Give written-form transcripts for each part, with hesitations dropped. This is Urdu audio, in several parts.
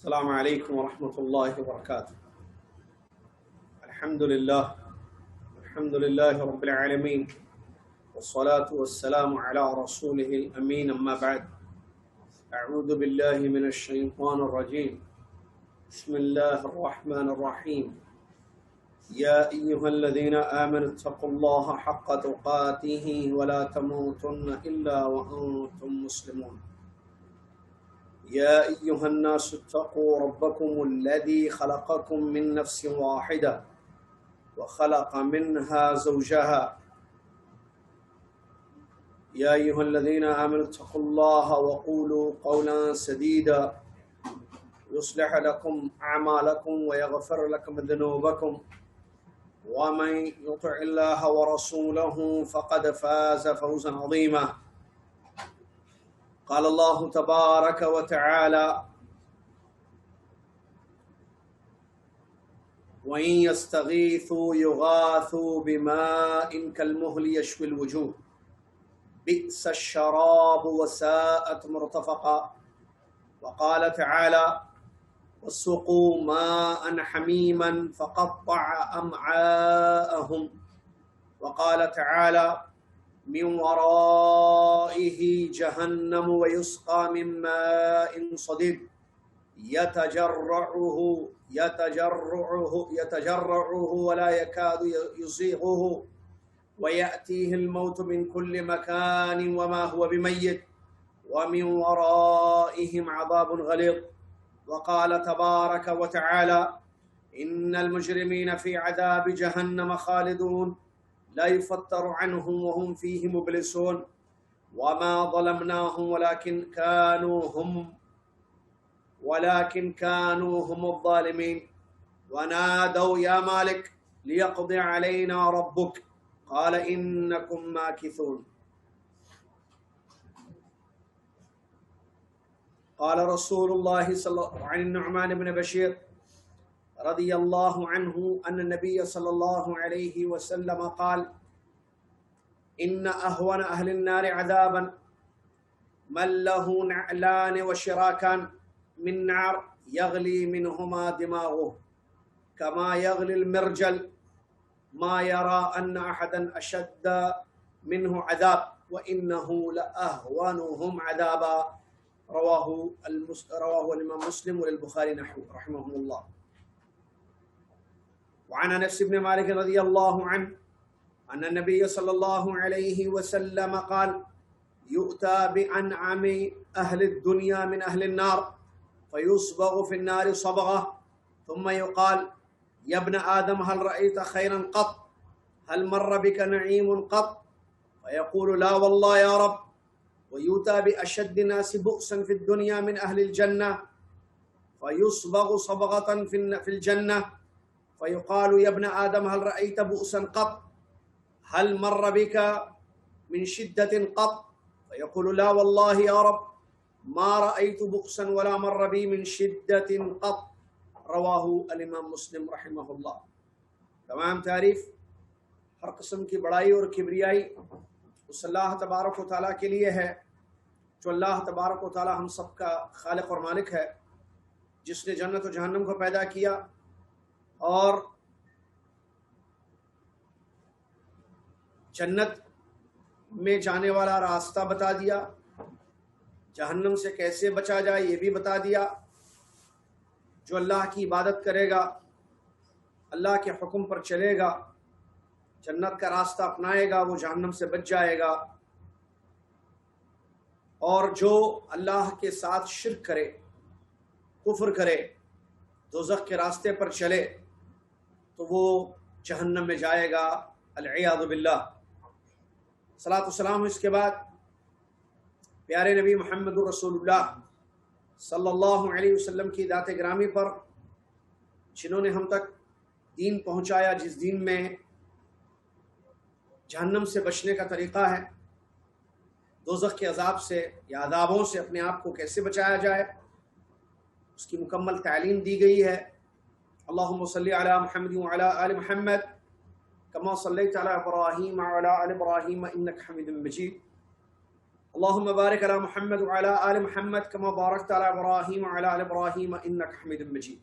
السلام عليكم ورحمة الله وبركاته. الحمد لله رب العالمين، والصلاة والسلام على رسوله الأمين. أما بعد، أعوذ بالله من الشيطان الرجيم. بسم الله الرحمن الرحيم. يا أيها الذين آمنوا اتقوا الله حق تقاته ولا تموتن إلا وأنتم مسلمون. يا أيها الناس اتقوا ربكم الذي خلقكم من نفس واحدة وخلق منها زوجها. يا أيها الذين آمنوا اتقوا الله وقولوا قولا سديدا يصلح لكم أعمالكم ويغفر لكم ذنوبكم، ومن يطع الله ورسوله فقد فاز فوزا عظيما. قال الله تبارك وتعالى: وإن يستغيثوا يغاثوا بماء كالمهل يشوي الوجوه بئس الشراب وساءت مرتفقا. وقال تعالى: وسقوا ماء حميما فقطع أمعاءهم. وقال تعالى: من ورائه جهنم ويسقى من ماء صديد يتجرعه ولا يكاد يزيغه ويأتيه الموت من كل مكان وما هو بميت ومن ورائهم عذاب غليظ. وقال تبارك وتعالى: إن المجرمين في عذاب جهنم خالدون لا يفتر عنهم وهم فيه مبلسون. وما ظلمناهم ولكن كانوا هم الظالمين. ونادوا يا مالك ليقضي علينا ربك قال إنكم ماكثون. قال رسول الله عن النعمان بن بشير رضي الله عنه أن النبي صلى الله عليه وسلم قال: إن أهون أهل النار عذابا من له نعلان وشراكان من نار يغلي منهما دماغه كما يغلي المرجل، ما يرى أن أحدا أشد منه عذاب وإنه لأهونهم عذابا. رواه الإمام مسلم وللبخاري نحوه رحمه الله. وعن أنس بن مالك رضي الله عنه أن النبي صلى الله عليه وسلم قال: يؤتى بأنعم أهل الدنيا من أهل النار فيصبغ في النار صبغة ثم يقال: يا ابن آدم هل رأيت خيرا قط؟ هل مر بك نعيم قط؟ فيقول: لا والله يا رب. ويؤتى بأشد الناس بؤسا في الدنيا من أهل الجنة فيصبغ صبغة في الجنة فيقال: يا ابن آدم هل رأيت بؤسا قط؟ هل مر بك من شدة قط؟ فيقول: لا والله يا رب ما رأيت بؤسا ولا مر بي من شدة قط. رواه الإمام مسلم رحمه اللہ. تمام تعریف ہر قسم کی بڑائی اور کبریائی اس اللہ تبارک و تعالیٰ کے لیے ہے جو اللہ تبارک و تعالیٰ ہم سب کا خالق اور مالک ہے، جس نے جنت و جہنم کو پیدا کیا اور جنت میں جانے والا راستہ بتا دیا، جہنم سے کیسے بچا جائے یہ بھی بتا دیا۔ جو اللہ کی عبادت کرے گا، اللہ کے حکم پر چلے گا، جنت کا راستہ اپنائے گا، وہ جہنم سے بچ جائے گا۔ اور جو اللہ کے ساتھ شرک کرے، کفر کرے، دوزخ کے راستے پر چلے تو وہ جہنم میں جائے گا، العیاذ باللہ۔ صلاۃ والسلام اس کے بعد پیارے نبی محمد رسول اللہ صلی اللہ علیہ وسلم کی ذات گرامی پر، جنہوں نے ہم تک دین پہنچایا، جس دین میں جہنم سے بچنے کا طریقہ ہے، دوزخ کے عذاب سے یا عذابوں سے اپنے آپ کو کیسے بچایا جائے، اس کی مکمل تعلیم دی گئی ہے۔ اللہم صلی علی محمد وعلی آل محمد کما صلیت علی ابراہیم وعلی آل ابراہیم انک حمید مجید۔ اللهم بارك على محمد وعلى آل محمد كما باركت على إبراهيم وعلى آل إبراهيم إنك حميد مجيد.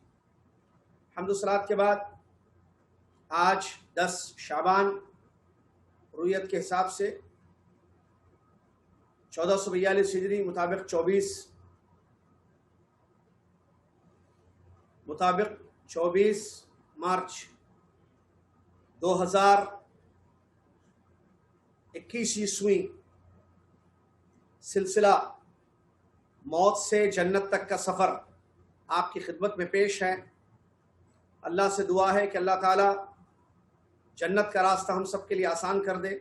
حمد و صلات کے بعد آج 10 شعبان رویت کے حساب سے 1442 ہجری مطابق 24 مارچ 2021 عیسوی سلسلہ موت سے جنت تک کا سفر آپ کی خدمت میں پیش ہے. اللہ سے دعا ہے کہ اللہ تعالیٰ جنت کا راستہ ہم سب کے لیے آسان کر دے،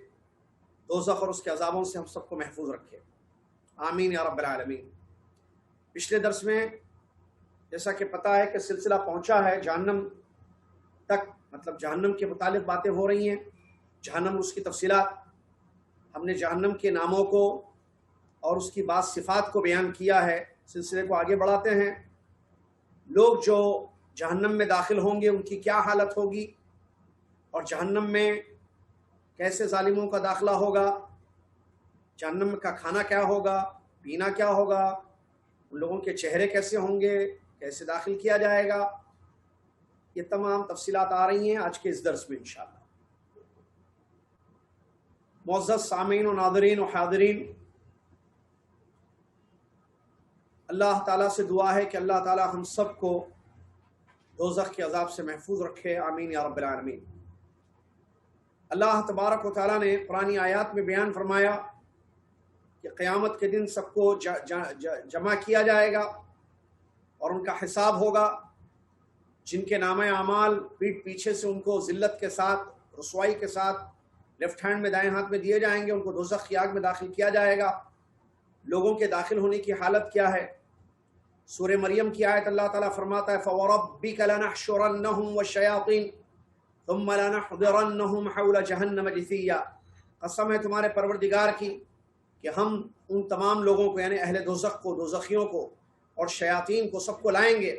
دوزخ اور اس کے عذابوں سے ہم سب کو محفوظ رکھے، آمین یا رب العالمین. پچھلے درس میں جیسا کہ پتہ ہے کہ سلسلہ پہنچا ہے جہنم تک، مطلب جہنم کے متعلق باتیں ہو رہی ہیں، جہنم اس کی تفصیلات. ہم نے جہنم کے ناموں کو اور اس کی بعض صفات کو بیان کیا ہے. سلسلے کو آگے بڑھاتے ہیں. لوگ جو جہنم میں داخل ہوں گے ان کی کیا حالت ہوگی، اور جہنم میں کیسے ظالموں کا داخلہ ہوگا، جہنم کا کھانا کیا ہوگا، پینا کیا ہوگا، ان لوگوں کے چہرے کیسے ہوں گے، کیسے داخل کیا جائے گا. یہ تمام تفصیلات آ رہی ہیں آج کے اس درس میں انشاءاللہ. معزز سامعین و ناظرین و حاضرین، اللہ تعالیٰ سے دعا ہے کہ اللہ تعالیٰ ہم سب کو دوزخ کے عذاب سے محفوظ رکھے، آمین یا رب العالمین. اللہ تبارک و تعالیٰ نے پرانی آیات میں بیان فرمایا کہ قیامت کے دن سب کو جمع کیا جائے گا اور ان کا حساب ہوگا. جن کے نامہ اعمال پیٹھ پیچھے سے ان کو ذلت کے ساتھ، رسوائی کے ساتھ لیفٹ ہینڈ میں، دائیں ہاتھ میں دیے جائیں گے، ان کو دوزخ کی آگ میں داخل کیا جائے گا. لوگوں کے داخل ہونے کی حالت کیا ہے؟ سورہ مریم کی آیت اللہ تعالیٰ فرماتا ہے فَوَرَبِّكَ لَنَحْشُرَنَّهُمْ وَالشَّيَاطِينَ ثُمَّ لَنَحْضِرَنَّهُمْ حَوْلَ جَهَنَّمَ جِثِيًّا. قسم ہے تمہارے پروردگار کی کہ ہم ان تمام لوگوں کو، یعنی اہل دوزخ کو، دوزخیوں کو اور شیاطین کو، سب کو لائیں گے،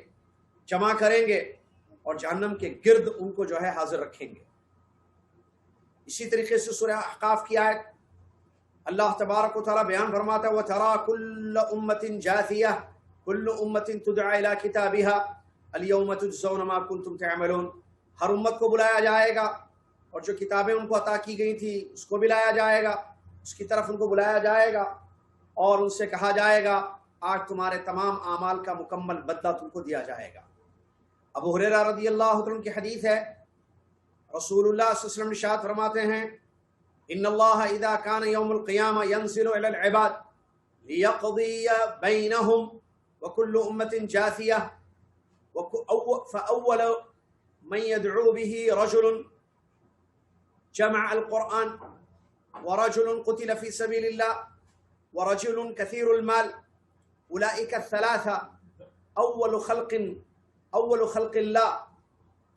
جمع کریں گے اور جہنم کے گرد ان کو جو ہے حاضر رکھیں گے. اسی طریقے سے سورہ احقاف کی آیت اللہ تبارک و تعالیٰ بیان فرماتا ہے وَتَرَى كُلَّ أُمَّةٍ جَاثِيَةٍ كُلُّ أُمَّةٍ تُدْعَى إِلَى كِتَابِهَا الْيَوْمَ تُجْزَوْنَ مَا كُنتُمْ تَعْمَلُونَ. ہر امت کو بلایا جائے گا اور جو کتابیں ان کو عطا کی گئی تھی اس کو بھی لایا جائے گا، اس کی طرف ان کو بلایا جائے گا اور ان سے کہا جائے گا آج تمہارے تمام اعمال کا مکمل بدلہ تم کو دیا جائے گا. ابو ہریرہ رضی اللہ عنہ کی حدیث ہے، رسول اللہ صلی اللہ علیہ وسلم ارشاد فرماتے ہیں ان اللہ اذا کان یوم القیامہ ينزل الى العباد لیقضی بینہم وکل امت جاثیہ فاول من يدعو به رجل جمع القرآن ورجل قتل في سبيل الله ورجل كثير المال اولئک الثلاثة اول خلق الله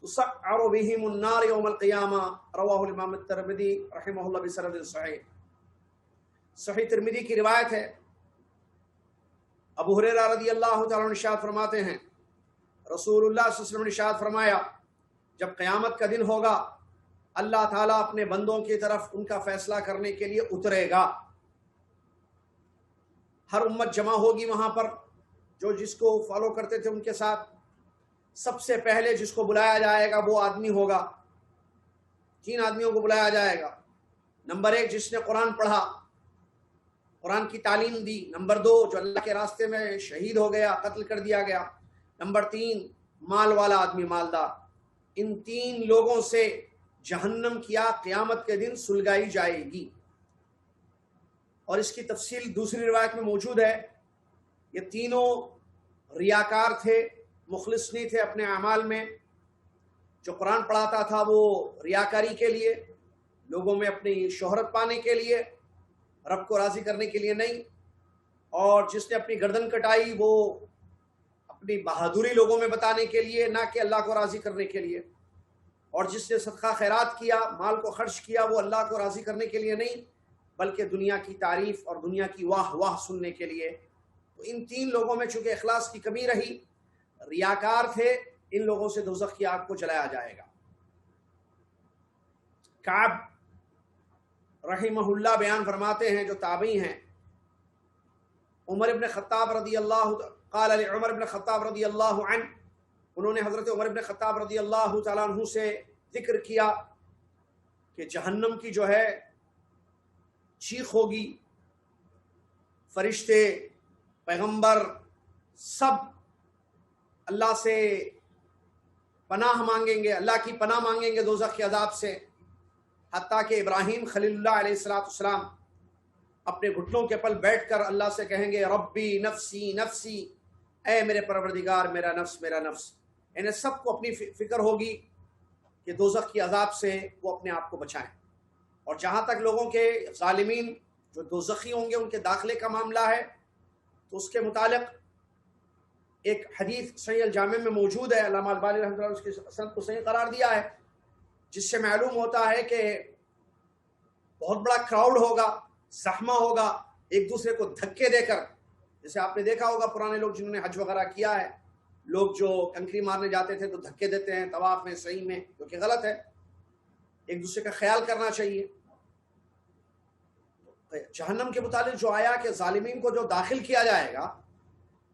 تسعر بهم النار يوم القيامة. رواہ الامام الترمذی رحمہ اللہ بسند صحیح. صحیح ترمذی کی روایت ہے. ابو ہریرہ رضی اللہ تعالیٰ عنہ ارشاد فرماتے ہیں رسول اللہ صلی اللہ علیہ وسلم نے ارشاد فرمایا جب قیامت کا دن ہوگا اللہ تعالیٰ اپنے بندوں کی طرف ان کا فیصلہ کرنے کے لیے اترے گا. ہر امت جمع ہوگی وہاں پر، جو جس کو فالو کرتے تھے ان کے ساتھ. سب سے پہلے جس کو بلایا جائے گا وہ آدمی ہوگا، 3 آدمیوں کو بلایا جائے گا. نمبر 1 جس نے قرآن پڑھا، قرآن کی تعلیم دی. نمبر 2 جو اللہ کے راستے میں شہید ہو گیا، قتل کر دیا گیا. نمبر 3 مال والا آدمی، مالدار. ان 3 لوگوں سے جہنم کی آگ قیامت کے دن سلگائی جائے گی. اور اس کی تفصیل دوسری روایت میں موجود ہے. یہ تینوں ریاکار تھے، مخلص نہیں تھے اپنے اعمال میں. جو قرآن پڑھاتا تھا وہ ریاکاری کے لیے، لوگوں میں اپنی شہرت پانے کے لیے، رب کو راضی کرنے کے لیے نہیں. اور جس نے اپنی گردن کٹائی وہ اپنی بہادری لوگوں میں بتانے کے لیے، نہ کہ اللہ کو راضی کرنے کے لیے. اور جس نے صدقہ خیرات کیا، مال کو خرچ کیا، وہ اللہ کو راضی کرنے کے لیے نہیں بلکہ دنیا کی تعریف اور دنیا کی واہ واہ سننے کے لیے. تو ان 3 لوگوں میں چونکہ اخلاص کی کمی رہی، ریاکار تھے، ان لوگوں سے دوزخ کی آگ کو جلایا جائے گا. کعب رحمہ اللہ بیان فرماتے ہیں، جو تابعی ہیں، عمر ابن خطاب رضی اللہ قال علی عمر ابن خطاب رضی اللہ عنہ، انہوں نے حضرت عمر ابن خطاب رضی اللہ تعالیٰ عنہ سے ذکر کیا کہ جہنم کی جو ہے چیخ ہوگی، فرشتے، پیغمبر سب اللہ سے پناہ مانگیں گے، اللہ کی پناہ مانگیں گے دوزخ کے عذاب سے، حتیٰ کہ ابراہیم خلیل اللہ علیہ السلام اپنے گھٹنوں کے پل بیٹھ کر اللہ سے کہیں گے ربی نفسی نفسی، اے میرے پروردگار میرا نفس میرا نفس۔ انہیں سب کو اپنی فکر ہوگی کہ دوزخ کی عذاب سے وہ اپنے آپ کو بچائیں۔ اور جہاں تک لوگوں کے ظالمین جو دوزخی ہوں گے ان کے داخلے کا معاملہ ہے، تو اس کے متعلق ایک حدیث صحیح الجامع میں موجود ہے، علامہ البانی رحمۃ اللہ اس کی سند کو صحیح قرار دیا ہے، جس سے معلوم ہوتا ہے کہ بہت بڑا کراؤڈ ہوگا، زحمہ ہوگا، ایک دوسرے کو دھکے دے کر، جیسے آپ نے دیکھا ہوگا پرانے لوگ جنہوں نے حج وغیرہ کیا ہے، لوگ جو کنکری مارنے جاتے تھے تو دھکے دیتے ہیں طواف میں، صحیح میں، جو کہ غلط ہے، ایک دوسرے کا خیال کرنا چاہیے۔ جہنم کے متعلق جو آیا کہ ظالمین کو جو داخل کیا جائے گا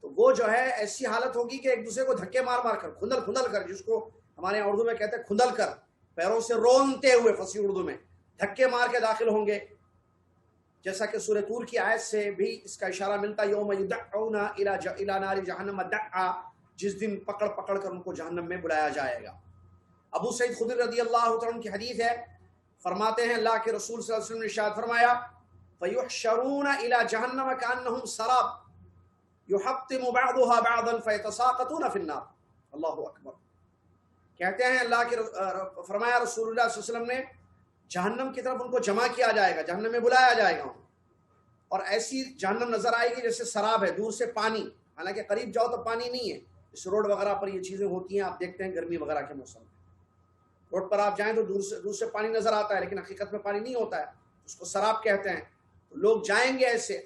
تو وہ جو ہے ایسی حالت ہوگی کہ ایک دوسرے کو دھکے مار مار کر، کھندل کھندل کر، جس کو ہمارے یہاں اردو میں کہتے ہیں کھندل کر، پیروں سے رونتے ہوئے فصیح اردو میں دھکے مار کے داخل ہوں گے، جیسا کہ سورہ طور کی آیت سے بھی اس کا اشارہ ملتا ہے، یوم یدعون الی نار جہنم دعا، جس دن پکڑ پکڑ کر ان کو جہنم میں بلایا جائے گا۔ ابو سعید خدری رضی اللہ تعالیٰ عنہ کی حدیث ہے، فرماتے ہیں اللہ کے رسول صلی اللہ علیہ وسلم نے ارشاد فرمایا فَيُحْشَرُونَ إِلَى جَهَنَّمَ كَأَنَّهُمْ سَرَابٌ يُحَطِّمُ بَعْضُهَا بَعْضًا فَيَتَسَاقَطُونَ فِي النَّارِ۔ اللہ اکبر۔ کہتے ہیں اللہ کے فرمایا رسول اللہ صلی اللہ علیہ وسلم نے، جہنم کی طرف ان کو جمع کیا جائے گا، جہنم میں بلایا جائے گا، اور ایسی جہنم نظر آئے گی جیسے سراب ہے، دور سے پانی، حالانکہ قریب جاؤ تو پانی نہیں ہے، اس روڈ وغیرہ پر یہ چیزیں ہوتی ہیں، آپ دیکھتے ہیں گرمی وغیرہ کے موسم میں روڈ پر آپ جائیں تو دور سے پانی نظر آتا ہے، لیکن حقیقت میں پانی نہیں ہوتا ہے، اس کو سراب کہتے ہیں۔ تو لوگ جائیں گے ایسے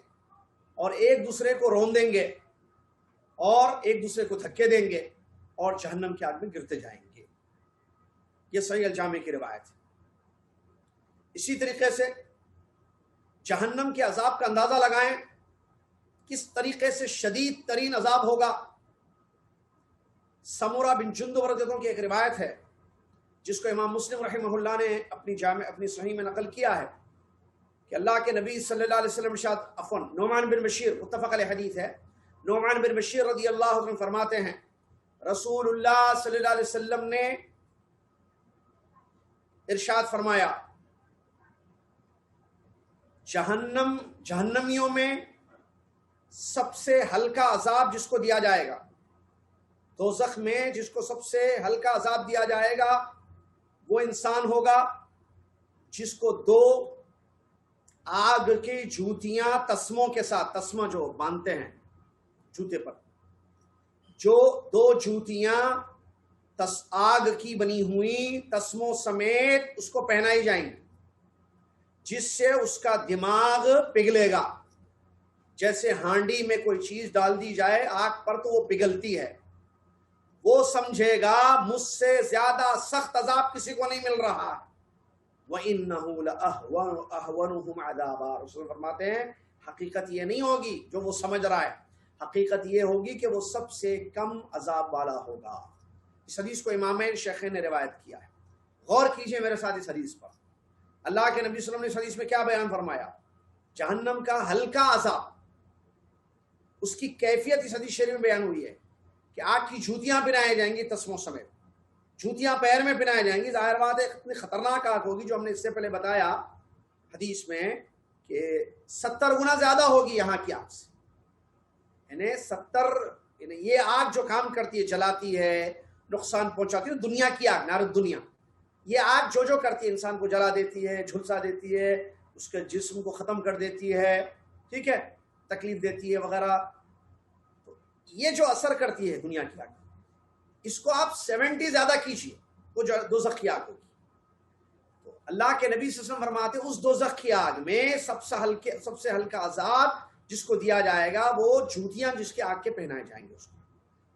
اور ایک دوسرے کو رون دیں گے اور ایک دوسرے کو دھکے دیں گے اور جہنم کے آگ میں گرتے جائیں گے۔ یہ صحیح الجامع کی روایت ہے۔ اسی طریقے سے جہنم کے عذاب کا اندازہ لگائیں، کس طریقے سے شدید ترین عذاب ہوگا۔ سمورہ بن جندب رضی اللہ عنہ کی ایک روایت ہے جس کو امام مسلم رحمہ اللہ نے اپنی صحیح میں نقل کیا ہے کہ اللہ کے نبی صلی اللہ علیہ وسلم ارشاد، نعمان بن بشیر، متفق علیہ حدیث ہے، نعمان بن بشیر رضی اللہ عنہ فرماتے ہیں رسول اللہ صلی اللہ علیہ وسلم نے ارشاد فرمایا، جہنمیوں میں سب سے ہلکا عذاب جس کو دیا جائے گا، دوزخ میں جس کو سب سے ہلکا عذاب دیا جائے گا، وہ انسان ہوگا جس کو دو آگ کی جوتیاں تسموں کے ساتھ، تسمہ جو باندھتے ہیں جوتے پر، جو دو جوتیاں آگ کی بنی ہوئی تسموں سمیت اس کو پہنائی جائیں گی، جس سے اس کا دماغ پگھلے گا، جیسے ہانڈی میں کوئی چیز ڈال دی جائے آگ پر تو وہ پگھلتی ہے، وہ سمجھے گا مجھ سے زیادہ سخت عذاب کسی کو نہیں مل رہا ہے۔ وَإِنَّهُ لَأَهْوَنُهُمْ عَذَابًا، رسول فرماتے ہیں حقیقت یہ نہیں ہوگی جو وہ سمجھ رہا ہے، حقیقت یہ ہوگی کہ وہ سب سے کم عذاب والا ہوگا۔ اس حدیث کو امامین شیخین نے روایت کیا ہے۔ غور کیجئے میرے ساتھ اس حدیث پر، اللہ کے نبی صلی اللہ علیہ وسلم نے اس حدیث میں کیا بیان فرمایا؟ جہنم کا ہلکا عذاب، اس کی کیفیت اس حدیث شریف میں بیان ہوئی ہے کہ آگ کی جوتیاں پہنائی جائیں گی تسموں سمیت، جوتیاں پیر میں پہنائی جائیں گی۔ ظاہر بات ہے اتنی خطرناک آگ ہوگی جو ہم نے اس سے پہلے بتایا حدیث میں کہ 70 گنا زیادہ ہوگی یہاں کی آگ سے، یعنی یہ آگ جو کام کرتی ہے، جلاتی ہے، نقصان پہنچاتی ہے، دنیا کی آگ، نار الدنیا، یہ آگ جو کرتی ہے انسان کو جلا دیتی ہے، جھلسا دیتی ہے، اس کے جسم کو ختم کر دیتی ہے، ٹھیک ہے، تکلیف دیتی ہے وغیرہ، تو یہ جو اثر کرتی ہے دنیا کی آگ، اس کو آپ 70 زیادہ کیجیے، وہ جو دوزخ کی آگ ہوگی۔ تو اللہ کے نبی صلی اللہ علیہ وسلم فرماتے ہیں اس دوزخ کی آگ میں سب سے ہلکا عذاب جس کو دیا جائے گا وہ جوتیاں جس کے آگ کے پہنائے جائیں گے اس کو،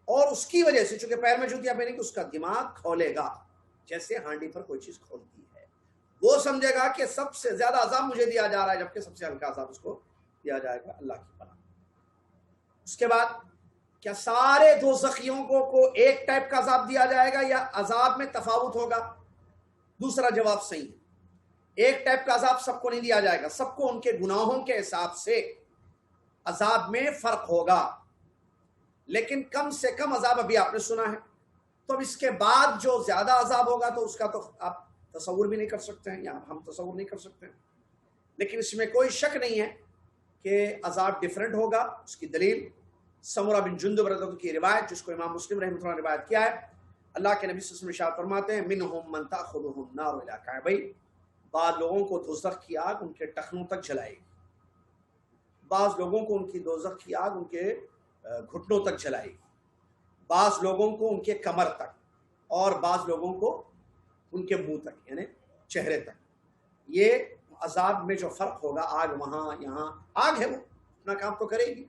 اور اس کی وجہ سے چونکہ پیر میں جوتیاں پہنیں گے اس کا دماغ کھولے گا جیسے ہانڈی پر کوئی چیز کھولتی ہے، وہ سمجھے گا کہ سب سے زیادہ عذاب مجھے دیا جا رہا ہے جبکہ سب سے ہلکا عذاب اس کو دیا جائے گا۔ اللہ کی پناہ۔ اس کے بعد کیا سارے دوزخیوں کو ایک ٹائپ کا عذاب دیا جائے گا یا عذاب میں تفاوت ہوگا؟ دوسرا جواب صحیح ہے، ایک ٹائپ کا عذاب سب کو نہیں دیا جائے گا، سب کو ان کے گناہوں کے حساب سے عذاب میں فرق ہوگا، لیکن کم سے کم عذاب ابھی آپ نے سنا ہے، تو اب اس کے بعد جو زیادہ عذاب ہوگا تو اس کا تو آپ تصور بھی نہیں کر سکتے ہیں، یا ہم تصور نہیں کر سکتے ہیں، لیکن اس میں کوئی شک نہیں ہے کہ عذاب ڈیفرنٹ ہوگا۔ اس کی دلیل سمرہ بن جندب رضی اللہ عنہ کی روایت، جس کو امام مسلم رحمۃ اللہ نے روایت کیا ہے، اللہ کے نبی صلی اللہ علیہ وسلم ارشاد فرماتے ہیں منہم من تأخذہ النار الی کعبیہ، بعض لوگوں کو دوزخ کی آگ ان کے ٹخنوں تک جلائے گی، بعض لوگوں کو ان کی دوزخ کی آگ ان کے گھٹنوں تک جلائے گی، بعض لوگوں کو ان کے کمر تک، اور بعض لوگوں کو ان کے منہ تک، یعنی چہرے تک۔ یہ عذاب میں جو فرق ہوگا، آگ وہاں یہاں آگ ہے، وہ اپنا کام تو کرے گی،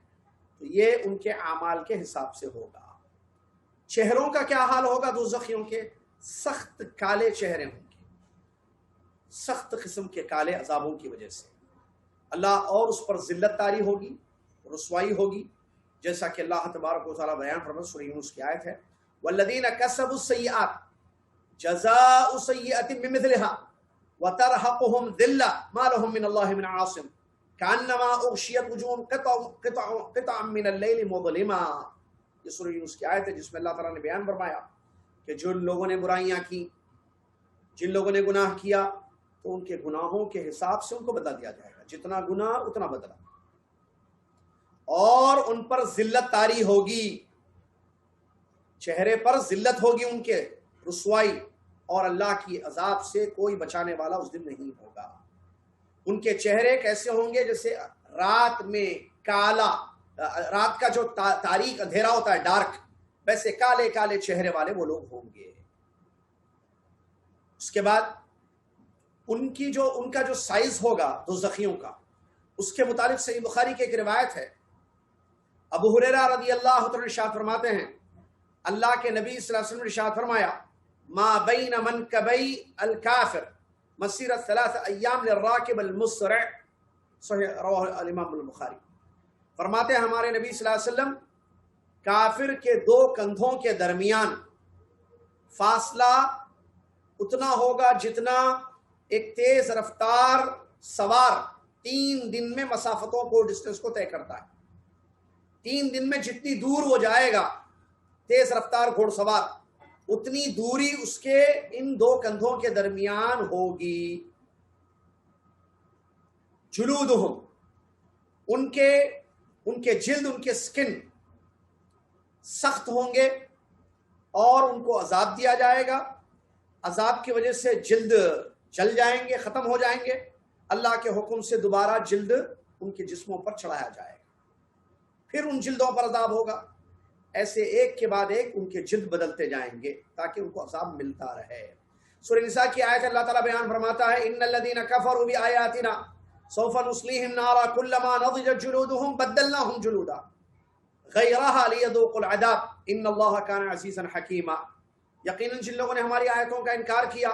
تو یہ ان کے اعمال کے حساب سے ہوگا۔ چہروں کا کیا حال ہوگا دوزخیوں کے؟ سخت کالے چہرے ہوں گے، سخت قسم کے کالے عذابوں کی وجہ سے اللہ، اور اس پر ذلت طاری ہوگی، رسوائی ہوگی، جیسا کہ اللہ تبارک و تعالیٰ بیان فرماتا ہے، سورہ یونس کی آیت ہے والذین کسبوا السیئات جزاء سیئۃ بمثلها وترهقهم ذلة ما لهم من اللہ من عاصم کأنما اغشیت وجوہهم قطعا من اللیل مظلما۔ یہ سورہ یونس کی آیت ہے جس میں اللہ تعالیٰ نے بیان فرمایا کہ جن لوگوں نے برائیاں کی، جن لوگوں نے گناہ کیا، تو ان کے گناہوں کے حساب سے ان کو بدلہ دیا جائے گا، جتنا گناہ اتنا بدلہ، اور ان پر ذلت طاری ہوگی، چہرے پر ذلت ہوگی ان کے، رسوائی، اور اللہ کی عذاب سے کوئی بچانے والا اس دن نہیں ہوگا۔ ان کے چہرے کیسے ہوں گے؟ جیسے رات میں کالا، رات کا جو تاریک اندھیرا ہوتا ہے، ڈارک، ویسے کالے کالے چہرے والے وہ لوگ ہوں گے۔ اس کے بعد ان کا جو سائز ہوگا دوزخیوں کا، اس کے متعلق صحیح بخاری کی ایک روایت ہے، ابو ہریرہ رضی اللہ عنہ ارشاد فرماتے ہیں اللہ کے نبی صلی اللہ علیہ وسلم نے ارشاد فرمایا ما بین منکبی الکافر مسیرۃ 3 ایام للراکب المسرع، صحیح رواه الامام البخاری۔ فرماتے ہیں ہمارے نبی صلی اللہ علیہ وسلم، کافر کے دو کندھوں کے درمیان فاصلہ اتنا ہوگا جتنا ایک تیز رفتار سوار 3 دن میں مسافتوں کو، ڈسٹنس کو طے کرتا ہے۔ 3 دن میں جتنی دور وہ جائے گا تیز رفتار گھوڑ سوار، اتنی دوری اس کے ان دو کندھوں کے درمیان ہوگی۔ جلودہم، ان کے جلد، ان کے سکن سخت ہوں گے، اور ان کو عذاب دیا جائے گا، عذاب کی وجہ سے جلد جل جائیں گے، ختم ہو جائیں گے، اللہ کے حکم سے دوبارہ جلد ان کے جسموں پر چڑھایا جائے گا، پھر ان جلدوں پر عذاب ہوگا، ایسے ایک کے بعد ایک ان کے جلد بدلتے جائیں گے تاکہ ان کو عذاب ملتا رہے۔ سورہ نساء کی آیت اللہ تعالیٰ بیان فرماتا ہے ان الذین کفروا بآیاتنا سوف نصلیہم نارا کلما نضجت جلودہم بدلناہم جلودا غیرہا لیذوقوا العذاب ان اللہ کان عزیزا حکیما۔ یقیناً جن لوگوں نے ہماری آیتوں کا انکار کیا،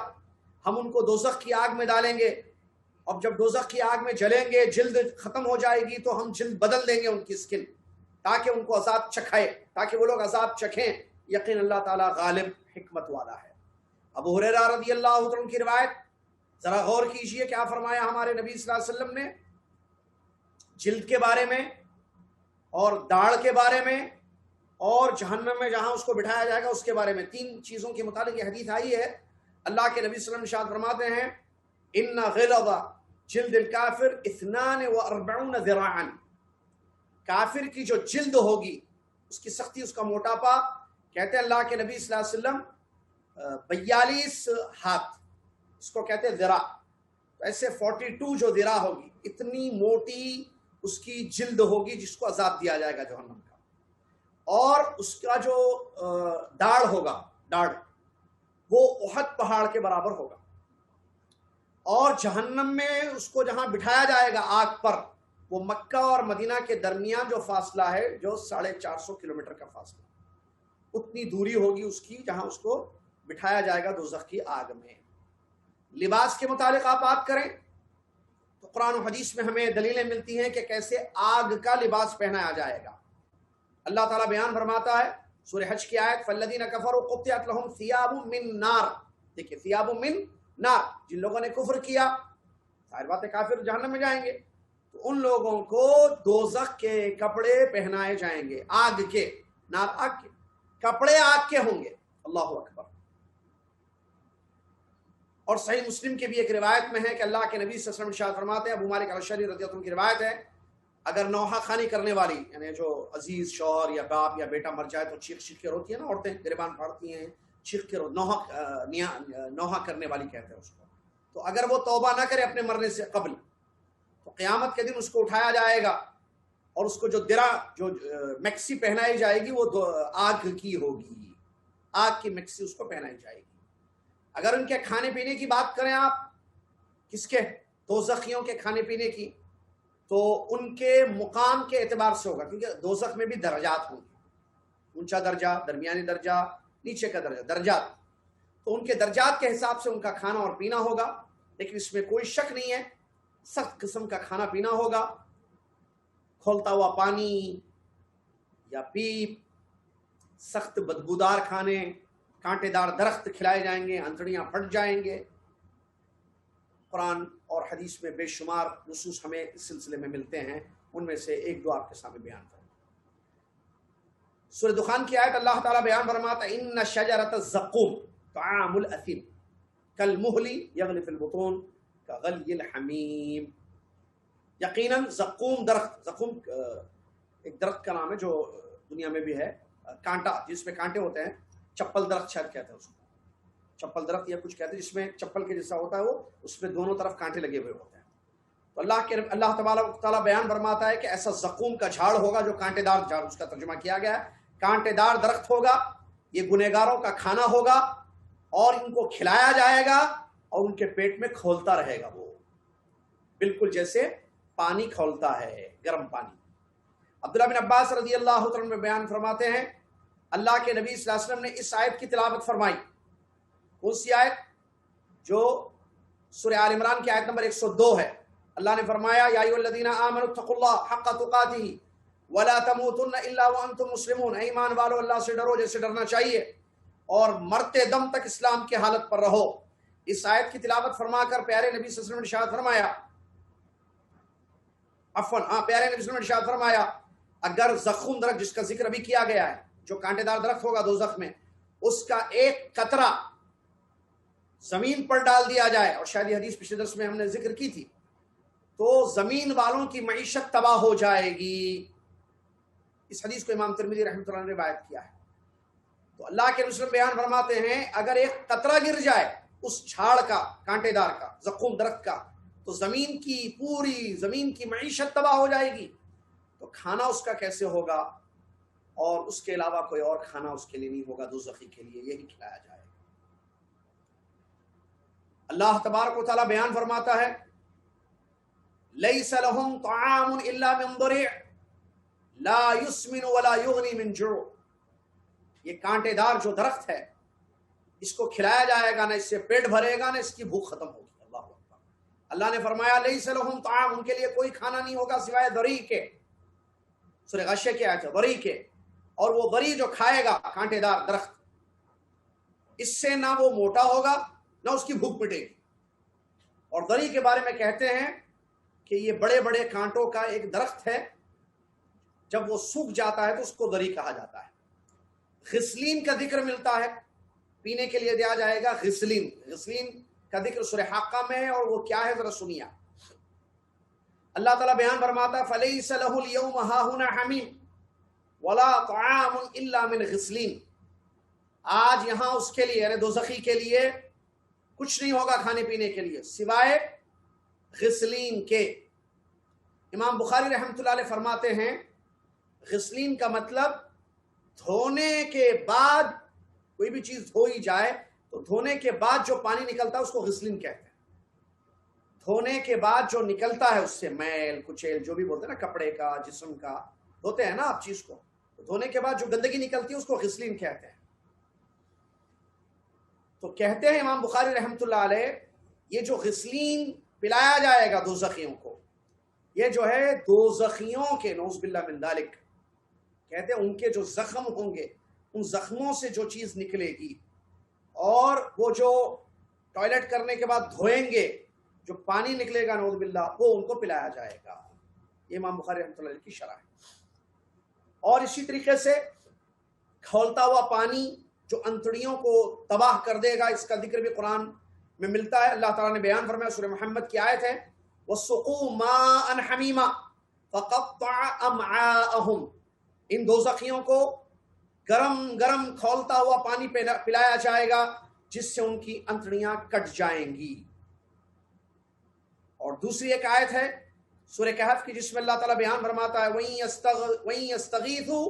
ہم ان کو دوزخ کی آگ میں ڈالیں گے، اور جب دوزخ کی آگ میں جلیں گے، جلد ختم ہو جائے گی، تو ہم جلد بدل دیں گے ان کی سکن، تاکہ ان کو عذاب چکھائے، تاکہ وہ لوگ عذاب چکھیں۔ یقین اللہ تعالیٰ غالب حکمت والا ہے۔ ابو ہریرہ رضی اللہ عنہ کی روایت، ذرا غور کیجئے کیا فرمایا ہمارے نبی صلی اللہ علیہ وسلم نے جلد کے بارے میں، اور داڑھ کے بارے میں، اور جہنم میں جہاں اس کو بٹھایا جائے گا اس کے بارے میں۔ 3 چیزوں کے متعلق یہ حدیث آئی ہے۔ اللہ کے نبی صلی اللہ علیہ وسلم ارشاد فرماتے ہیں ان غلظ جلد الکافر 42 ذراعا، کافر کی جو جلد ہوگی، اس کی سختی، اس کا موٹاپا، کہتے ہیں اللہ کے نبی صلی اللہ علیہ وسلم 42 ہاتھ، اس کو کہتے ہیں ذراع، ایسے 42 جو ذراع ہوگی، اتنی موٹی اس کی جلد ہوگی جس کو عذاب دیا جائے گا جہنم کا، اور اس کا جو داڑھ ہوگا، داڑھ وہ احد پہاڑ کے برابر ہوگا، اور جہنم میں اس کو جہاں بٹھایا جائے گا آگ پر، وہ مکہ اور مدینہ کے درمیان جو فاصلہ ہے، جو 450 کلومیٹر کا فاصلہ، اتنی دوری ہوگی اس کی جہاں اس کو بٹھایا جائے گا دوزخ کی آگ میں۔ لباس کے متعلق آپ بات کریں تو قرآن و حدیث میں ہمیں دلیلیں ملتی ہیں کہ کیسے آگ کا لباس پہنایا جائے گا۔ اللہ تعالیٰ بیان فرماتا ہے سورہ حج کی آیت فالذین کفروا قطعت لهم ثیاب من نار. دیکھیے ثیاب من نار، جن لوگوں نے کفر کیا ظاہر بات ہے کافر جہنم میں جائیں گے، تو ان لوگوں کو دوزخ کے کپڑے پہنائے جائیں گے، آگ کے، نار آگ کے، کپڑے آگ کے ہوں گے. اللہ اکبر. اور صحیح مسلم کی بھی ایک روایت میں ہے کہ اللہ کے نبی صلی اللہ علیہ وسلم ارشاد فرماتے ہیں، ابو مالک الاشعری رضی اللہ عنہ کی روایت ہے، اگر نوحہ خانی کرنے والی یعنی جو عزیز شوہر یا باپ یا بیٹا مر جائے تو چیخ چیخ کے روتی ہے نا عورتیں، گریبان پھاڑتی ہیں، چیخ کے نوحہ کرنے والی کہتے ہیں اس کو. تو اگر وہ توبہ نہ کرے اپنے مرنے سے قبل تو قیامت کے دن اس کو اٹھایا جائے گا اور اس کو جو درع جو میکسی پہنائی جائے گی وہ آگ کی ہوگی، آگ کی میکسی اس کو پہنائی جائے گی. اگر ان کے کھانے پینے کی بات کریں آپ، کس کے؟ دوزخیوں کے کھانے پینے کی، تو ان کے مقام کے اعتبار سے ہوگا، کیونکہ دوزخ میں بھی درجات ہوں گے، اونچا درجہ، درمیانی درجہ، نیچے کا درجہ، درجات. تو ان کے درجات کے حساب سے ان کا کھانا اور پینا ہوگا. لیکن اس میں کوئی شک نہیں ہے سخت قسم کا کھانا پینا ہوگا، کھولتا ہوا پانی یا پیپ، سخت بدبودار کھانے، کانٹے دار درخت کھلائے جائیں گے، انتڑیاں پھٹ جائیں گے. قرآن اور حدیث میں بے شمار نصوص ہمیں اس سلسلے میں ملتے ہیں، ان میں سے ایک دو آپ کے سامنے بیان کریں. سورہ دخان کی آیت اللہ تعالیٰ بیان فرماتا ہے ان شجرۃ الزقوم طعام الاثیم کالمہل یغلی فی البطون کغلی الحمیم. یقیناً زقوم درخت، زقوم ایک درخت کا نام ہے جو دنیا میں بھی ہے، کانٹا جس میں کانٹے ہوتے ہیں، چپل درخت شاید کہتے ہیں اس کو، چپل درخت یا کچھ کہتے ہیں، جس میں چپل کے جیسا ہوتا ہے وہ، اس میں دونوں طرف کانٹے لگے ہوئے ہوتے ہیں. تو اللہ تبارک تعالیٰ بیان فرماتا ہے کہ ایسا زقوم کا جھاڑ ہوگا جو کانٹے دار جھاڑ، اس کا ترجمہ کیا گیا ہے کانٹے دار درخت ہوگا، یہ گنہگاروں کا کھانا ہوگا اور ان کو کھلایا جائے گا اور ان کے پیٹ میں کھولتا رہے گا، وہ بالکل جیسے پانی کھولتا ہے، گرم پانی. عبداللہ بن عباس رضی اللہ عنہ میں بیان فرماتے ہیں اللہ کے نبی صلی اللہ علیہ وسلم نے اس آیت کی تلاوت فرمائی. کون سی آیت؟ جو سورہ آل عمران کی آیت نمبر 102 ہے. اللہ نے فرمایا یا ایھا الذین آمنوا اتقوا اللہ حق تقاتہ ولا تموتن الا وانتم مسلمون. اے ایمان والو اللہ سے ڈرو جیسے ڈرنا چاہیے اور مرتے دم تک اسلام کی حالت پر رہو. اس آیت کی تلاوت فرما کر پیارے نبی صلی اللہ علیہ وسلم نے ارشاد فرمایا، پیارے نبی صلی اللہ علیہ وسلم نے ارشاد فرمایا اگر زقوم درخت جس کا ذکر ابھی کیا گیا ہے، جو کانٹے دار درخت ہوگا دوزخ میں، اس کا ایک قطرہ زمین پر ڈال دیا جائے، اور شاید یہ حدیث پچھلے درس میں ہم نے ذکر کی تھی، تو زمین والوں کی معیشت تباہ ہو جائے گی. اس حدیث کو امام ترمذی رحمۃ اللہ نے روایت کیا ہے. تو اللہ کے رسول بیان فرماتے ہیں اگر ایک قطرہ گر جائے اس جھاڑ کا، کانٹے دار کا، زقوم درخت کا، تو زمین کی پوری زمین کی معیشت تباہ ہو جائے گی. تو کھانا اس کا کیسے ہوگا؟ اور اس کے علاوہ کوئی اور کھانا اس کے لیے نہیں ہوگا، دوزخی کے لیے یہی کھلایا جائے گا. اللہ تبارک و تعالیٰ بیان فرماتا ہے لیس لهم طعام الا من ضریع لا یسمن ولا یغنی من جوع. یہ کانٹے دار جو درخت ہے اس کو کھلایا جائے گا، نہ اس سے پیٹ بھرے گا نہ اس کی بھوک ختم ہوگی. اللہ اکبر. اللہ نے فرمایا لیس لهم طعام، ان کے لیے کوئی کھانا نہیں ہوگا سوائے ضریع کے. سورہ غاشیہ کی آیت ہے ضریع کے. اور وہ ضریع جو کھائے گا کانٹے دار درخت، اس سے نہ وہ موٹا ہوگا نہ اس کی بھوک مٹے گی. اور ضریع کے بارے میں کہتے ہیں کہ یہ بڑے بڑے کانٹوں کا ایک درخت ہے، جب وہ سوکھ جاتا ہے تو اس کو ضریع کہا جاتا ہے. غسلین کا ذکر ملتا ہے، پینے کے لیے دیا جائے گا غسلین. غسلین کا ذکر سورہ حاقہ میں ہے، اور وہ کیا ہے ذرا سنیے. اللہ تعالیٰ بیان فرماتا فلیس لہ اليوم ہاہنا حمیم ولا طعام الا من غسلین. آج یہاں اس کے لیے یعنی دوزخی کے لیے کچھ نہیں ہوگا کھانے پینے کے لیے سوائے غسلین کے. امام بخاری رحمۃ اللہ علیہ فرماتے ہیں غسلین کا مطلب دھونے کے بعد، کوئی بھی چیز دھوئی جائے تو دھونے کے بعد جو پانی نکلتا ہے اس کو غسلین کہتے ہیں. دھونے کے بعد جو نکلتا ہے اس سے میل کچیل جو بھی بولتے ہیں نا، کپڑے کا، جسم کا، دھوتے ہیں نا آپ چیز کو، تو دھونے کے بعد جو گندگی نکلتی ہے اس کو غسلین کہتے ہیں. تو کہتے ہیں امام بخاری رحمۃ اللہ علیہ یہ جو غسلین پلایا جائے گا دوزخیوں کو، یہ جو ہے دوزخیوں کے نعوذ باللہ من ذالک کہتے ہیں ان کے جو زخم ہوں گے ان زخموں سے جو چیز نکلے گی اور وہ جو ٹوائلٹ کرنے کے بعد دھوئیں گے جو پانی نکلے گا نعوذ باللہ وہ ان کو پلایا جائے گا. یہ امام بخاری رحمۃ اللہ علیہ کی شرح ہے. اور اسی طریقے سے کھولتا ہوا پانی جو انتڑیوں کو تباہ کر دے گا، اس کا ذکر بھی قرآن میں ملتا ہے. اللہ تعالیٰ نے بیان فرمایا، سورہ محمد کی آیت ہے وَسُقُوا مَاءً حَمِيمًا فَقَطَّعَ أَمْعَاءَهُمْ، ان دوزخیوں کو گرم گرم کھولتا ہوا پانی پلایا جائے گا جس سے ان کی انتڑیاں کٹ جائیں گی. اور دوسری ایک آیت ہے سورہ کہف کی جس میں اللہ تعالیٰ بیان فرماتا ہے وَإِن يَسْتَغِيثُوا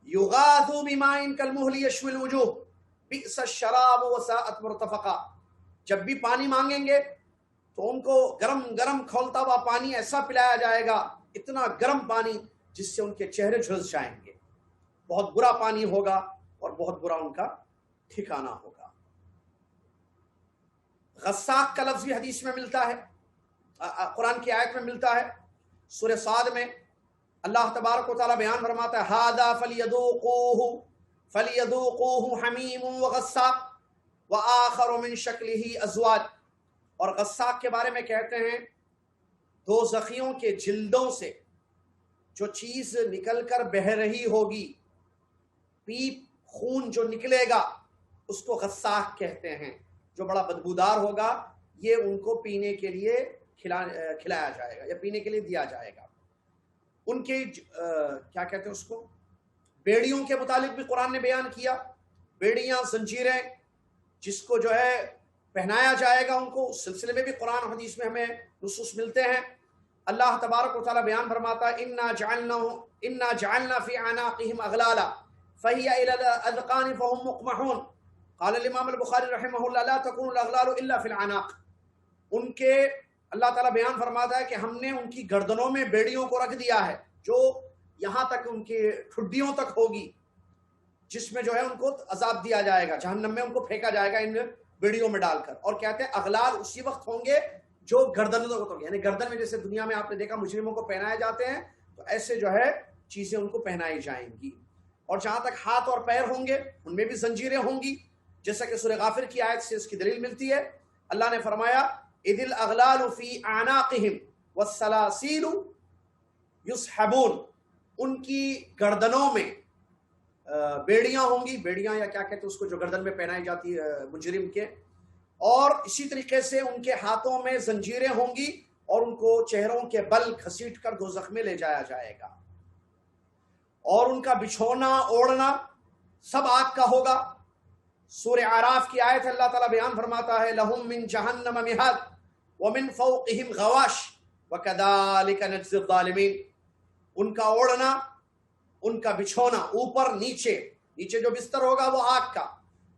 يُغَاثُوا بِمَاءٍ كَالْمُهْلِ يَشْوِي الْوُجُوهَ بِئْسَ الشَّرَابُ وَسَاءَتْ مُرْتَفَقًا. جب بھی پانی مانگیں گے تو ان کو گرم گرم کھولتا ہوا پانی ایسا پلایا جائے گا، اتنا گرم پانی جس سے ان کے چہرے جھلس جائیں گے. بہت برا پانی ہوگا اور بہت برا ان کا ٹھکانہ ہوگا. غساق کا لفظ بھی حدیث میں ملتا ہے، قرآن کی آیت میں ملتا ہے. سورہ صاد میں اللہ تبارک و تعالیٰ بیان فرماتا ہے ہذا فلیذوقوہ حمیم وغساق وآخر من شکلہ ازواج. اور غساق کے بارے میں کہتے ہیں دوزخیوں کے جلدوں سے جو چیز نکل کر بہہ رہی ہوگی، پیپ خون جو نکلے گا اس کو غساق کہتے ہیں، جو بڑا بدبودار ہوگا. یہ ان کو پینے کے لیے کھلایا جائے گا یا پینے کے لیے دیا جائے گا. ان کے کیا کہتے ہیں اس کو، بیڑیوں کے متعلق بھی قرآن نے بیان کیا. بیڑیاں، زنجیریں جس کو جو ہے پہنایا جائے گا ان کو، اس سلسلے میں بھی قرآن حدیث میں ہمیں نصوص ملتے ہیں. اللہ تبارک و تعالیٰ بیان فرماتا ہے انا جعلنا فی اعناقہم اغلالا فہی الی الاذقان فہم مقمحون. قال الامام البخاری رحمہ اللہ لا تکون الاغلال الا فی العناق. ان کے اللہ تعالیٰ بیان فرماتا ہے کہ ہم نے ان کی گردنوں میں بیڑیوں کو رکھ دیا ہے جو یہاں تک ان کے ٹھڈیوں تک ہوگی، جس میں جو ہے ان کو عذاب دیا جائے گا، جہنم میں ان کو پھینکا جائے گا ان بیڑیوں میں ڈال کر. اور کہتے ہیں اغلال اسی وقت ہوں گے جو گردنوں تک ہوں گے، یعنی گردن میں جیسے دنیا میں آپ نے دیکھا مجرموں کو پہنائے جاتے ہیں تو ایسے جو ہے چیزیں ان کو پہنائی جائیں گی. اور جہاں تک ہاتھ اور پیر ہوں گے ان میں بھی زنجیریں ہوں گی، جیسا کہ سورہ غافر کی آیت سے اس کی دلیل ملتی ہے. اللہ نے فرمایا اذ الاغلال فی اعناقہم والسلاسل یسحبون. ان کی گردنوں میں بیڑیاں ہوں گی، بیڑیاں یا کیا کہتے ہیں اس کو جو گردن میں پہنائی جاتی ہے مجرم کے. اور اسی طریقے سے ان کے ہاتھوں میں زنجیریں ہوں گی اور ان کو چہروں کے بل گھسیٹ کر دوزخ میں لے جایا جائے گا. اور ان کا بچھونا اوڑھنا سب آگ کا ہوگا. سورہ اعراف کی آیت اللہ تعالیٰ بیان فرماتا ہے لہم من جہنم مہاد ومن فوقہم غواش وکذالک نجزی الظالمین. ان کا اوڑھنا، ان کا بچھونا، اوپر نیچے، نیچے جو بستر ہوگا وہ آگ کا،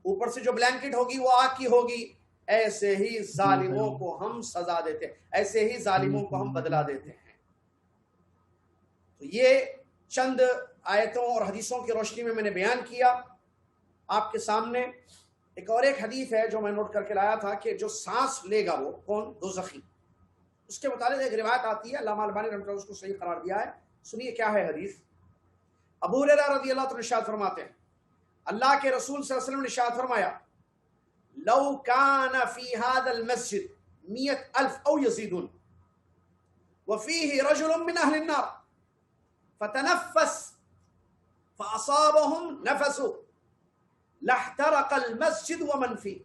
اوپر سے جو بلینکٹ ہوگی وہ آگ کی ہوگی. ایسے ہی ظالموں کو ہم سزا دیتے ہیں، ایسے ہی ظالموں کو ہم بدلہ دیتے ہیں. تو یہ چند آیتوں اور حدیثوں کی روشنی میں نے بیان کیا آپ کے سامنے. ایک اور ایک حدیث ہے جو میں نوٹ کر کے لایا تھا کہ جو سانس لے گا وہ کون، دوزخی. اس کے متعلق ایک روایت آتی ہے، علامہ البانی رحمۃ اللہ اس کو صحیح قرار دیا ہے. سنیے کیا ہے حدیث. ابو ہریرہ رضی اللہ عنہ ارشاد فرماتے ہیں اللہ کے رسول صلی اللہ علیہ وسلم نے ارشاد فرمایا لو کان فی هذا المسجد 100,000 او یزیدون وفیہ رجل من اہل النار فتنفس فاصابهم نفس لاحترق المسجد ومن فيه.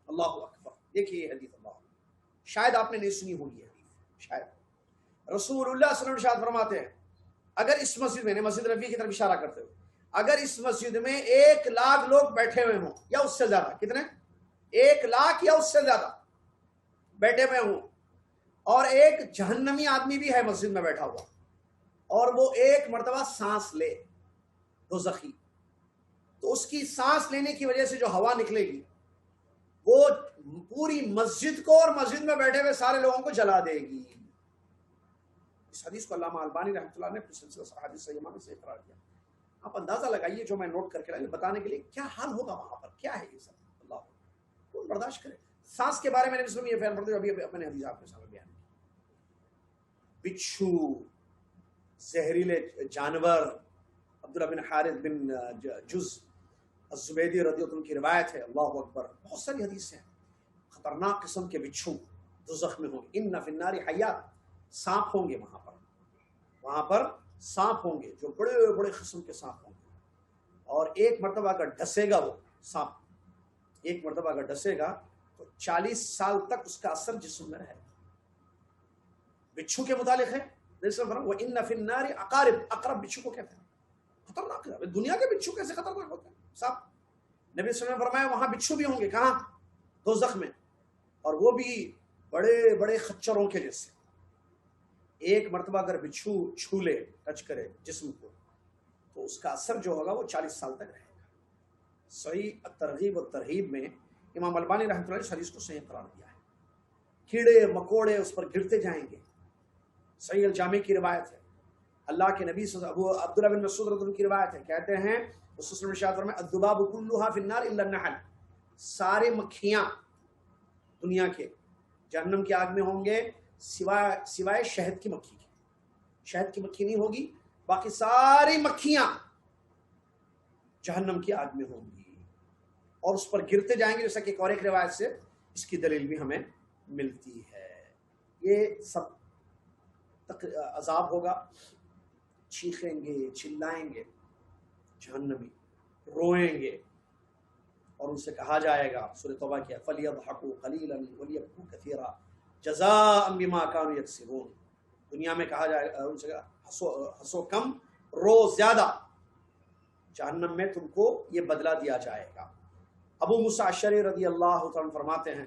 اللہ اکبر. دیکھیے یہ حدیث، اللہ شاید آپ نے نہیں سنی ہوگی یہ حدیث، شاید رسول اللہ صلی اللہ علیہ وسلم ارشاد فرماتے ہیں اگر اس مسجد میں، مسجد نبی کی طرف اشارہ کرتے ہوئے، اگر اس مسجد میں 1,00,000 لوگ بیٹھے ہوئے ہوں یا اس سے زیادہ، کتنے، 1,00,000 یا اس سے زیادہ بیٹھے ہوئے ہوں، اور ایک جہنمی آدمی بھی ہے مسجد میں بیٹھا ہوا، اور وہ ایک مرتبہ سانس لے دوزخی، تو اس کی سانس لینے کی وجہ سے جو ہوا نکلے گی وہ پوری مسجد کو اور مسجد میں بیٹھے ہوئے سارے لوگوں کو جلا دے گی. اس حدیث کو علامہ البانی رحمۃ اللہ نے اپنے سلسلہ احادیث صحیحہ میں سے اقرار کیا. آپ اندازہ لگائیے جو میں نوٹ کر کے لائے بتانے کے لیے کیا حال ہوگا وہاں پر، کیا ہے یہ سب. اللہ کون برداشت کرے. سانس کے بارے میں نے یہ بیان کرتے ابھی اپنے حدیث آپ کے سامنے بیان کی. بچھو، زہریلے جانور عبداللہ بن حارث بن جز الزبیدی رضی اللہ عنہ کی روایت ہے، اللہ اکبر، بہت ساری حدیثیں ہیں. خطرناک قسم کے بچھو دوزخ میں ہوں گے. ان فی النار حیات، سانپ ہوں گے وہاں پر سانپ ہوں گے جو بڑے بڑے قسم کے سانپ ہوں گے. اور ایک مرتبہ اگر ڈسے گا وہ سانپ، ایک مرتبہ اگر ڈسے گا تو 40 سال تک اس کا اثر جسم میں رہے گا. بچھو کے متعلق ہے وَإِنَّ فِي النَّارِ عَقَارِبْ، اقرب بچھو کو کہتے ہیں. خطرناک ہے. دنیا کے بچھو کیسے خطرناک ہوتے ہیں صاحب؟ نبی صلی اللہ علیہ وسلم نے فرمایا وہاں بچھو بھی ہوں گے. کہاں؟ دوزخ میں. اور وہ بھی بڑے بڑے خچروں کے جیسے. ایک مرتبہ اگر بچھو چھو لے، ٹچ کرے جسم کو، تو اس کا اثر جو ہوگا وہ 40 سال تک رہے گا. صحیح الترغیب والترہیب میں امام البانی رحمۃ اللہ علیہ حدیث کو صحیح قرار دیا ہے. کیڑے مکوڑے اس پر گرتے جائیں گے. صحیح الجامع کی روایت ہے. اللہ کے نبی ابو عبداللہ بن مسعود رضی اللہ عنہ کی روایت ہے، کہتے ہیں رسول اللہ صلی اللہ علیہ وسلم نے الذباب كلها في النار الا النحل، سارے مکھیاں دنیا کے جہنم کی آگ میں ہوں گے سوائے شہد کی مکھی کی. شہد کی مکھی نہیں ہوگی، باقی ساری مکھیاں جہنم کی آگ میں ہوں گی اور اس پر گرتے جائیں گے، جیسا کہ اور ایک روایت سے اس کی دلیل بھی ہمیں ملتی ہے. یہ سب عذاب ہوگا. چیخیں گے، چلائیں گے، جہنمی روئیں گے، اور ان سے کہا جائے گا سورۃ توبہ کیا فَلْيَضْحَكُوا قَلِيلًا وَلْيَبْكُوا كَثِيرًا جَزَاءً بِمَا كَانُوا يَكْسِبُونَ. دنیا میں کہا جائے گا ان سے ہنسو کم، رو زیادہ، جہنم میں تم کو یہ بدلہ دیا جائے گا. ابو موسیٰ اشعری رضی اللہ عنہ فرماتے ہیں،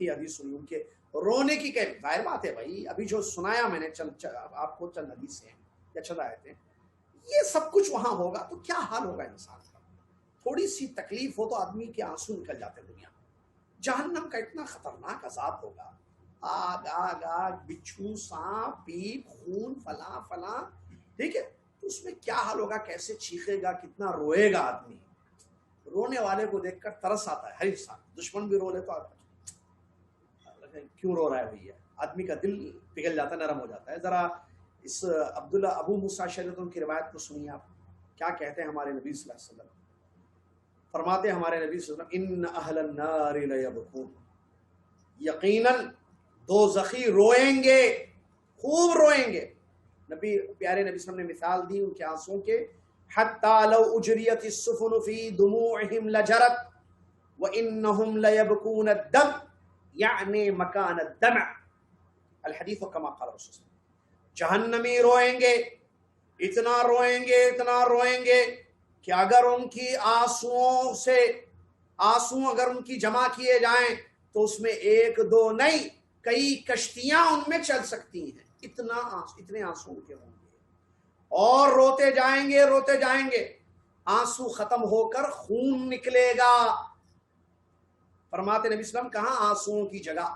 یہ حدیث سنی ان کے رونے کی. کہ ظاہر بات ہے بھائی، ابھی جو سنایا میں نے آپ کو چند حدیثیں یا چند آیتیں، یہ سب کچھ وہاں ہوگا تو کیا حال ہوگا انسان کا. تھوڑی سی تکلیف ہو تو آدمی کے آنسو نکل جاتے ہیں دنیا. جہنم کا اتنا خطرناک عذاب ہوگا، آگ آگ آگ، بچھو، سانپ، پیپ، خون، فلاں فلاں، ٹھیک ہے. تو اس میں کیا حال ہوگا، کیسے چیخے گا، کتنا روئے گا آدمی. رونے والے کو دیکھ کر ترس آتا ہے ہر انسان. دشمن بھی رو لے تو آتا ہے کیوں رو رہا ہے بھیا، آدمی کا دل پگھل جاتا ہے، نرم ہو جاتا ہے. ذرا اس عبداللہ ابو موسیٰ اشعری کی روایت کو سنیے آپ، کیا کہتے ہیں ہمارے نبی صلی اللہ علیہ وسلم. فرماتے ہیں ہمارے نبی صلی اللہ علیہ وسلم ان اہل النار لیبکون، یقیناً دوزخی روئیں گے، خوب روئیں گے. نبی پیارے نبی صلی اللہ علیہ وسلم نے مثال دی ان کے آنسوں کے، حتی لو اجریت السفن فی دموعہم لجرت وانہم لیبکون الدم، یعنی مکان الدمع، الحدیث کما قال رسول اللہ. جہنمی روئیں گے، اتنا روئیں گے، اتنا روئیں گے کہ اگر ان کی آنسو اگر ان کی جمع کیے جائیں تو اس میں ایک دو نہیں، کئی کشتیاں ان میں چل سکتی ہیں. اتنے آنسو ان کے ہوں گے، اور روتے جائیں گے، روتے جائیں گے. آنسو ختم ہو کر خون نکلے گا. فرماتے نبی صلی اللہ علیہ وسلم کہاں؟ آنسوؤں کی جگہ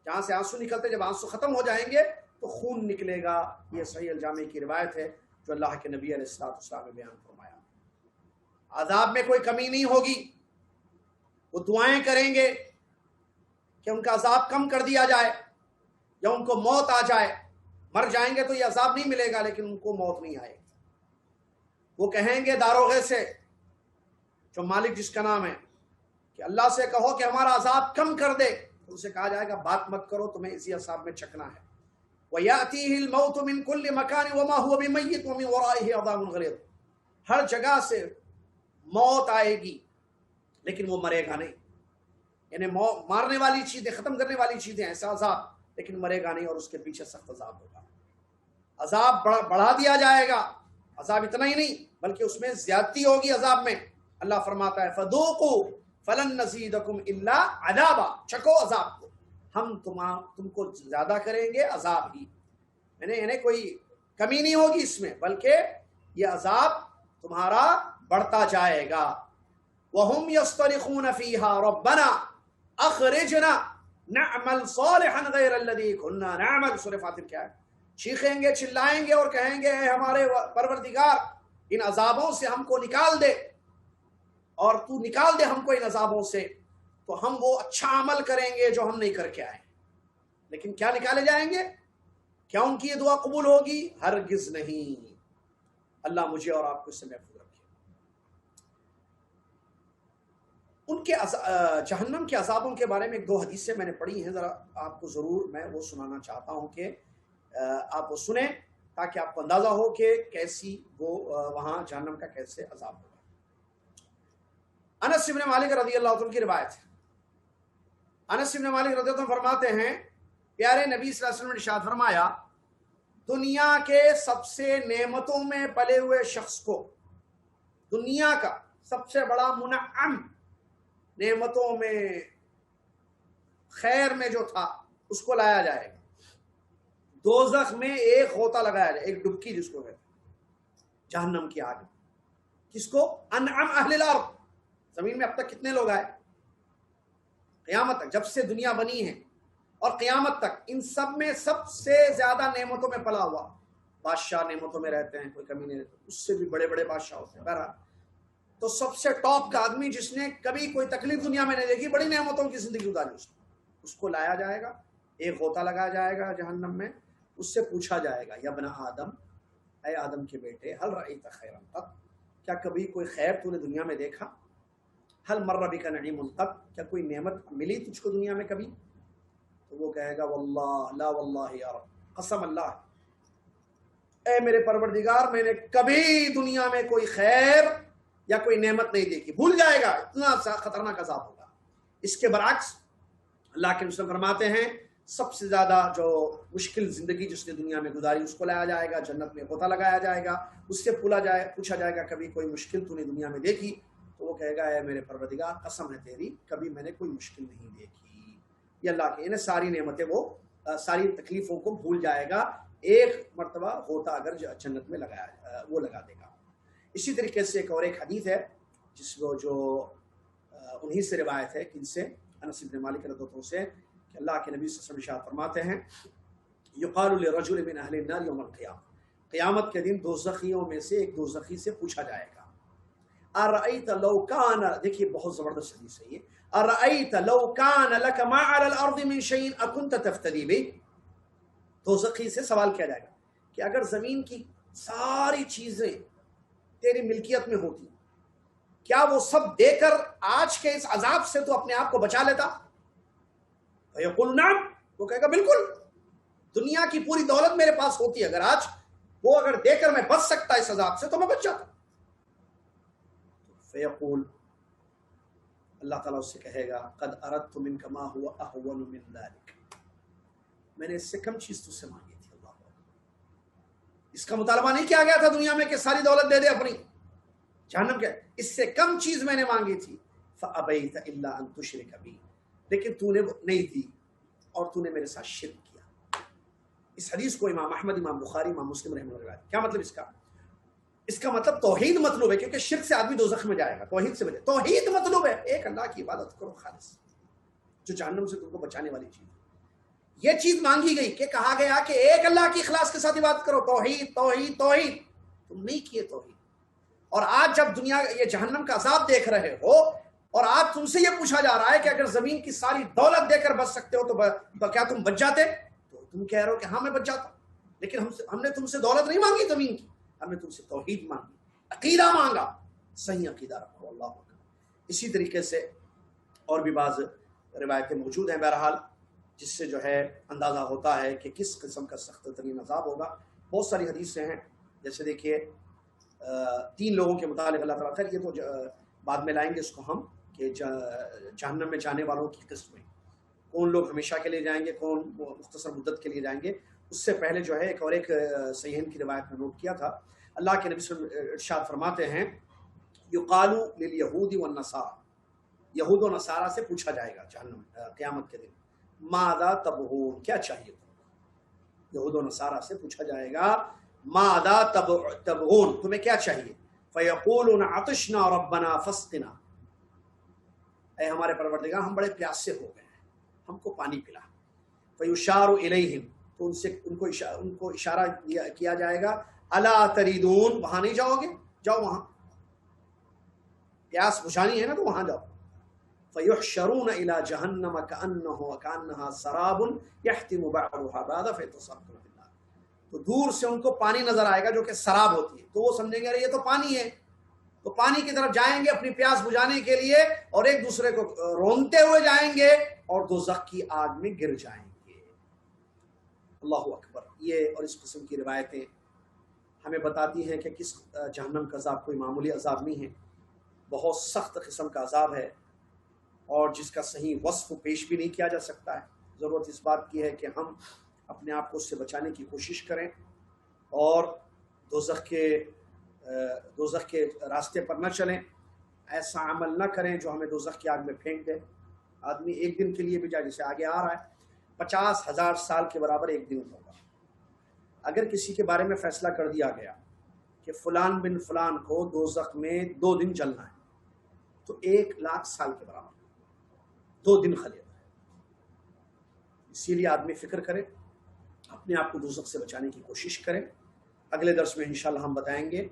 جہاں سے آنسو نکلتے، جب آنسو ختم ہو جائیں گے تو خون نکلے گا. یہ صحیح الجامع کی روایت ہے جو اللہ کے نبی علیہ السلام نے بیان فرمایا. عذاب میں کوئی کمی نہیں ہوگی. وہ دعائیں کریں گے کہ ان کا عذاب کم کر دیا جائے، یا ان کو موت آ جائے. مر جائیں گے تو یہ عذاب نہیں ملے گا، لیکن ان کو موت نہیں آئے گی. وہ کہیں گے داروغے سے، جو مالک جس کا نام ہے، کہ اللہ سے کہو کہ ہمارا عذاب کم کر دے. تو اسے کہا جائے گا بات مت کرو، تمہیں اسی عذاب میں چکنا ہے. وَيَأْتِيهِ الْمَوْتُ مِنْ كُلِّ مَكَانٍ وَمَا هُوَ بِمَيِّتٍ وَمِنْ وَرَائِهِ عَذَابٌ غَلِيظٌ. ہر جگہ سے موت آئے گی لیکن وہ مرے گا نہیں. یعنی مارنے والی چیزیں، ختم کرنے والی چیزیں، ایسا عذاب، لیکن مرے گا نہیں، اور اس کے پیچھے سخت عذاب ہوگا. عذاب بڑھا دیا جائے گا. عذاب اتنا ہی نہیں بلکہ اس میں زیادتی ہوگی عذاب میں. اللہ فرماتا ہے فَذُوقُوا فَلَن نَّزِيدَكُمْ إِلَّا عَذَابًا، چکھو عذاب کو، ہم تم کو زیادہ کریں گے عذاب ہی. یعنی کوئی کمی نہیں ہوگی اس میں، بلکہ یہ عذاب تمہارا بڑھتا جائے گا. وَهُمْ يَصْطَرِخُونَ فِيهَا رَبَّنَا أَخْرِجْنَا نَعْمَلْ صَالِحًا غَيْرَ الَّذِي كُنَّا نَعْمَلُ. سورۃ فاتر کیا ہے؟ چیخیں گے، چلائیں گے اور کہیں گے اے ہمارے پروردگار ان عذابوں سے ہم کو نکال دے، اور تو نکال دے ہم کو ان عذابوں سے، تو ہم وہ اچھا عمل کریں گے جو ہم نہیں کر کے آئے. لیکن کیا نکالے جائیں گے؟ کیا ان کی یہ دعا قبول ہوگی؟ ہرگز نہیں. اللہ مجھے اور آپ کو اس سے محفوظ رکھے۔ ان کے جہنم کے عذابوں کے بارے میں ایک دو حدیثیں میں نے پڑھی ہیں، ذرا آپ کو ضرور میں وہ سنانا چاہتا ہوں کہ آپ وہ سنیں تاکہ آپ کو اندازہ ہو کہ کیسی وہ وہاں جہنم کا کیسے عذاب ہوگا۔ انس بن مالک رضی اللہ عنہ کی روایت ہے۔ انس بن مالک رضی اللہ عنہ فرماتے ہیں پیارے نبی صلی اللہ علیہ وسلم نے ارشاد فرمایا دنیا کے سب سے نعمتوں میں پلے ہوئے شخص کو، دنیا کا سب سے بڑا منعم، نعمتوں میں خیر میں جو تھا اس کو لایا جائے گا، دوزخ میں ایک غوطہ لگایا جائے، ایک ڈبکی جس کو کہتے ہیں جہنم کی آگ میں۔ کس کو؟ انعم اہل الارض، زمین میں اب تک کتنے لوگ آئے قیامت تک، جب سے دنیا بنی ہے اور قیامت تک، ان سب میں سب سے زیادہ نعمتوں میں پلا ہوا بادشاہ نعمتوں میں رہتے ہیں، کوئی کمی نہیں رہتی، اس سے بھی بڑے بڑے بادشاہ ہوتے ہیں۔ بہرحال تو سب سے ٹاپ کا آدمی جس نے کبھی کوئی تکلیف دنیا میں نہیں دیکھی، بڑی نعمتوں کی زندگی گزاری اس کو لایا جائے گا، ایک غوطہ لگایا جائے گا جہنم میں، اس سے پوچھا جائے گا یا ابن آدم، اے آدم کے بیٹے، حل رأیت خیرا قط، کیا کبھی کوئی خیر تو نے دنیا میں دیکھا؟ حل مر بک نعیم قط، کیا کوئی نعمت ملی تجھ کو دنیا میں کبھی؟ تو وہ کہے گا واللہ لا واللہ یا رب، قسم اللہ اے میرے پروردگار میں نے کبھی دنیا میں کوئی خیر یا کوئی نعمت نہیں دیکھی، بھول جائے گا، اتنا خطرناک عذاب ہوگا۔ اس کے برعکس اللہ کے رسول فرماتے ہیں سب سے زیادہ جو مشکل زندگی جس نے دنیا میں گزاری اس کو لایا جائے گا، جنت میں غوطہ لگایا جائے گا، اس سے پوچھا جائے گا کبھی کوئی مشکل تو نے دنیا میں دیکھی؟ تو وہ کہے گا اے میرے پروردگار قسم ہے تیری کبھی میں نے کوئی مشکل نہیں دیکھی۔ یہ اللہ کے انہیں ساری نعمتیں، وہ ساری تکلیفوں کو بھول جائے گا، ایک مرتبہ غوطہ اگر جنت میں لگایا وہ لگا دے گا۔ اسی طریقے سے ایک اور ایک حدیث ہے جس کو جو انہی سے روایت ہے، کن سے؟ انس بن مالک رضی اللہ عنہ سے، کہ اللہ کے نبی صلی اللہ علیہ وسلم ارشاد فرماتے ہیں یقال لرجل من اہل النار یوم القیامہ، قیامت کے دن دوزخیوں میں سے ایک دوزخی سے پوچھا جائے گا ارأیت لو کان، دیکھیے بہت زبردست حدیث ہے یہ، ارأیت لو کان لک ما علی الارض من شیء اکنت تفتدی بہ، دوزخی سے سوال کیا جائے گا کہ اگر زمین کی ساری چیزیں تیری ملکیت میں ہوتی، کیا وہ سب دے کر آج کے اس عذاب سے تو اپنے آپ کو بچا لیتا؟ فیقول نعم، وہ کہے گا بالکل، دنیا کی پوری دولت میرے پاس ہوتی، اگر آج وہ اگر دے کر میں بچ سکتا اس عذاب سے تو میں بچ جاتا۔ فیقول، اللہ تعالیٰ اس سے کہے گا قد اردت منک ما هو اهون من ذلك، میں نے اس سے کم چیز تجھ سے مانگی تھی، اللہ اس کا مطالبہ نہیں کیا گیا تھا دنیا میں کہ ساری دولت دے دے اپنی، جہنم کے اس سے کم چیز میں نے مانگی تھی، فابیت الا ان تشرک بی، لیکن تو نے نہیں دی اور تو نے میرے ساتھ شرک کیا۔ اس حدیث کو امام احمد، امام بخاری، امام مسلم رحمہ اللہ علیہ، کیا مطلب اس کا مطلب توحید مطلوب ہے، کیونکہ شرک سے آدمی دوزخ میں جائے گا، توحید سے بچے، توحید مطلوب ہے، ایک اللہ کی عبادت کرو خالص، جو جہنم سے تم کو بچانے والی چیز۔ یہ چیز مانگی گئی کہ کہا گیا کہ ایک اللہ کی اخلاص کے ساتھ عبادت کرو، توحید توحید توحید، تم نہیں کیے توحید، اور آج جب دنیا یہ جہنم کا عذاب دیکھ رہے ہو اور آج تم سے یہ پوچھا جا رہا ہے کہ اگر زمین کی ساری دولت دے کر بچ سکتے ہو تو کیا تم بچ جاتے؟ تو تم کہہ رہے ہو کہ ہاں میں بچ جاتا ہوں، لیکن ہم نے تم سے دولت نہیں مانگی زمین کی، ہم نے تم سے توحید مانگی، عقیدہ مانگا، صحیح عقیدہ رکھو، اللہ اکبر۔ اسی طریقے سے اور بھی بعض روایتیں موجود ہیں بہرحال جس سے جو ہے اندازہ ہوتا ہے کہ کس قسم کا سخت ترین عذاب ہوگا۔ بہت ساری حدیثیں ہیں، جیسے دیکھیے 3 لوگوں کے متعلق اللہ تعالیٰ، خیر یہ تو بعد میں لائیں گے اس کو ہم، کہ جہنم میں جانے والوں کی قسمیں، کون لوگ ہمیشہ کے لیے جائیں گے، کون مختصر مدت کے لیے جائیں گے۔ اس سے پہلے جو ہے ایک اور ایک صحیحین کی روایت میں نوٹ کیا تھا، اللہ کے نبی صلی اللہ علیہ وسلم ارشاد فرماتے ہیں یقال للیہود والنصارى، یہود و نصارہ سے پوچھا جائے گا جہنم قیامت کے دن ماذا تبغون، کیا چاہیے تمہیں؟ یہود و نصارہ سے پوچھا جائے گا ماذا تبغون، تمہیں کیا چاہیے؟ فیقولون عطشنا ربنا فاسقنا، اے ہمارے پروردگار ہم بڑے پیاسے ہو گئے ہیں، ہم کو پانی پلا۔ فیشار الیہم، تو ان کو اشارہ کیا جائے گا الا تریدون، وہاں نہیں جاؤ گے؟ جاؤ وہاں، پیاس بجھانی ہے نا تو وہاں جاؤ۔ فیحشرون الی جہنم کأنها سراب یحتم بعضها بعضا فیتصرفون فی النار، تو دور سے ان کو پانی نظر آئے گا جو کہ سراب ہوتی ہے، تو وہ سمجھیں گے ارے یہ تو پانی ہے، تو پانی کی طرف جائیں گے اپنی پیاس بجھانے کے لیے اور ایک دوسرے کو رونتے ہوئے جائیں گے اور دوزخ کی آگ میں گر جائیں گے۔ اللہ اکبر۔ یہ اور اس قسم کی روایتیں ہمیں بتاتی ہیں کہ کس جہنم کا عذاب کوئی معمولی عذاب نہیں ہے، بہت سخت قسم کا عذاب ہے اور جس کا صحیح وصف پیش بھی نہیں کیا جا سکتا ہے۔ ضرورت اس بات کی ہے کہ ہم اپنے آپ کو اس سے بچانے کی کوشش کریں اور دوزخ کے راستے پر نہ چلیں، ایسا عمل نہ کریں جو ہمیں دوزخ کی آگ میں پھینک دے۔ آدمی ایک دن کے لیے بھی جائے، جیسے آگے آ رہا ہے 50,000 سال کے برابر ایک دن ہوگا۔ اگر کسی کے بارے میں فیصلہ کر دیا گیا کہ فلان بن فلان کو دوزخ میں 2 دن جلنا ہے، تو 1,00,000 سال کے برابر 2 دن خلیل ہے۔ اسی لیے آدمی فکر کرے، اپنے آپ کو دوزخ سے بچانے کی کوشش کریں۔ اگلے درس میں انشاءاللہ ہم بتائیں گے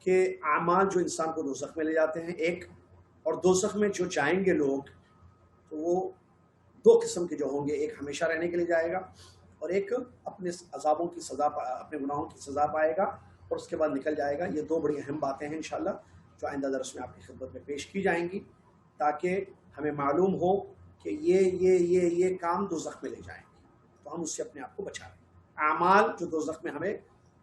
کہ اعمال جو انسان کو دوزخ میں لے جاتے ہیں ایک، اور دوزخ میں جو جائیں گے لوگ تو وہ 2 قسم کے جو ہوں گے، ایک ہمیشہ رہنے کے لیے جائے گا اور ایک اپنے عذابوں کی سزا، اپنے گناہوں کی سزا پائے گا اور اس کے بعد نکل جائے گا۔ یہ 2 بڑی اہم باتیں ہیں انشاءاللہ جو آئندہ درس میں آپ کی خدمت میں پیش کی جائیں گی، تاکہ ہمیں معلوم ہو کہ یہ کام دوزخ میں لے جائیں گے، تو ہم اس سے اپنے آپ کو بچائیں۔ اعمال جو دوزخ میں ہمیں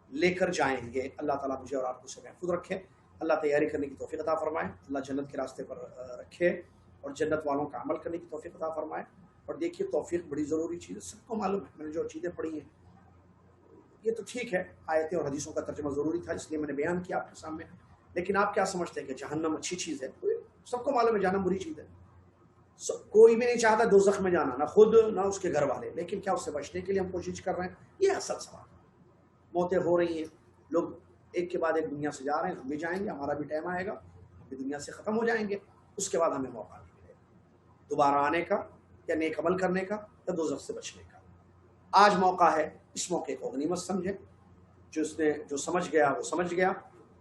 لے کر جائیں گے۔ اللہ تعالیٰ مجھے اور آپ کو سے محفوظ رکھے، اللہ تیاری کرنے کی توفیق عطا فرمائے، اللہ جنت کے راستے پر رکھے اور جنت والوں کا عمل کرنے کی توفیق عطا فرمائے۔ اور دیکھیے توفیق بڑی ضروری چیز ہے، سب کو معلوم ہے، میں نے جو چیزیں پڑھی ہیں یہ تو ٹھیک ہے، آیتیں اور حدیثوں کا ترجمہ ضروری تھا اس لیے میں نے بیان کیا آپ کے سامنے، لیکن آپ کیا سمجھتے ہیں کہ جہنم اچھی چیز ہے؟ سب کو معلوم ہے جہنم بری چیز ہے، کوئی بھی نہیں چاہتا دوزخ میں جانا، نہ خود نہ اس کے گھر والے، لیکن کیا اس سے بچنے کے لیے ہم کوشش کر رہے ہیں؟ یہ اصل سوال ہے۔ موتیں ہو رہی ہیں، لوگ ایک کے بعد ایک دنیا سے جا رہے ہیں، ہم بھی جائیں گے، ہمارا بھی ٹائم آئے گا، ہم بھی دنیا سے ختم ہو جائیں گے، اس کے بعد ہمیں موقع نہیں ملے گا دوبارہ آنے کا یا نیک عمل کرنے کا یا دوزخ سے بچنے کا۔ آج موقع ہے، اس موقع کو غنیمت سمجھیں، جو سمجھ گیا وہ سمجھ گیا،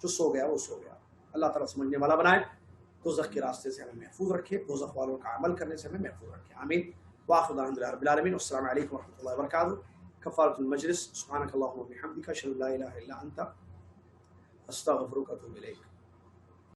جو سو گیا وہ سو گیا۔ اللہ تعالیٰ سمجھنے والا بنائے، دوزخ کے راستے سے ہمیں محفوظ رکھے، دوزخ والوں کا عمل کرنے سے ہمیں محفوظ رکھے، آمین۔ وآخر دعوانا الحمد للہ رب العالمین، والسلام علیکم ورحمۃ اللہ وبرکاتہ۔ کفارۃ المجلس، سبحانک اللہم وبحمدک، اشہد ان لا الہ الا انت، استغفرک واتوب الیک۔